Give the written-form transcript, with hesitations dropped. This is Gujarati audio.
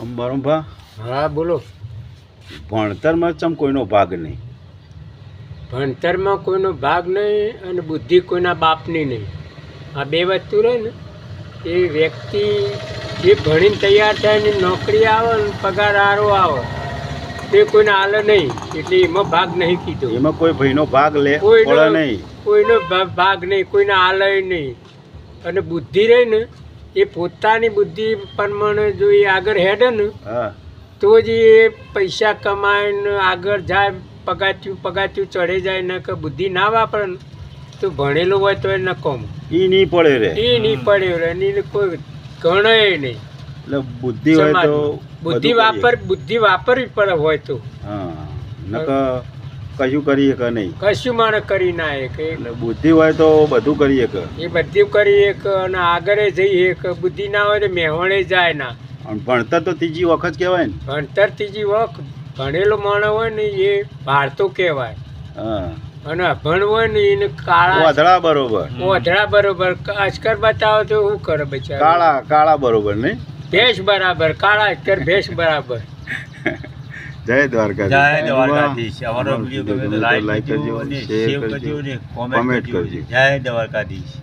બરોબર. હા બોલો. ભણતરમાં ચમ કોઈનો ભાગ નહીં. ભણતરમાં કોઈનો ભાગ નહીં અને બુદ્ધિ કોઈના બાપની નહીં. આ બે વસ્તુ રહે ને એ વ્યક્તિ જે ભણીને તૈયાર થાય ને નોકરી આવે ને પગાર સારો આવે તે કોઈને હાલે નહીં, એટલે એમાં ભાગ નહીં કીધો. એમાં કોઈ ભાઈનો ભાગ લે કોઈનો પડે નહીં. કોઈનો ભાગ નહીં, કોઈને હાલે નહીં. અને બુદ્ધિ રહી ને એ પોતાની બુદ્ધિ પ્રમાણે જો એ આગળ હેડે ને હા તો જ એ પૈસા કમાઈને આગળ જાય, પગાથિયું ચડે જાય. ને કે બુદ્ધિ ના વાપરે ને તો ભણેલું હોય તો એ નકોમ ઈ નહીં પડે રે. એ નહીં પડ્યો રે, એને કોઈ ગણાય નહીં. એટલે બુદ્ધિ હોય તો બુદ્ધિ વાપરવી પડે હોય તો. હા નકર કશું કરીએ કે નહીં. કશું માણસ કરી ના કે એટલે બુદ્ધિ હોય તો બધું કરીએ કે. એ બધું કરીએ કે અને આગળ જઈએ કે બુદ્ધિ ના હોય તો મેહોણે જાય ના. અને ભણતર તો ત્રીજી વખત કહેવાય ને. ભણતર ત્રીજી વખત ભણેલો માણસ હોય ને એ ભારતો કહેવાય. હા અને અભણ હોય ને એને કાળા વાદળા બરોબર. ઓધડા બરોબર. અસ્કર બતાવો તો શું કરે બચારા? કાળા બરોબર નહીં. ભેંસ બરાબર, કાળા અસ્કર ભેંસ બરાબર. જય દ્વારકાધીશ. જય દ્વારકાધીશ. અમારો વિડીયો ગમે તો લાઈક કરજો અને શેર કરજો અને કોમેન્ટ કરજો. જય દ્વારકાધીશ.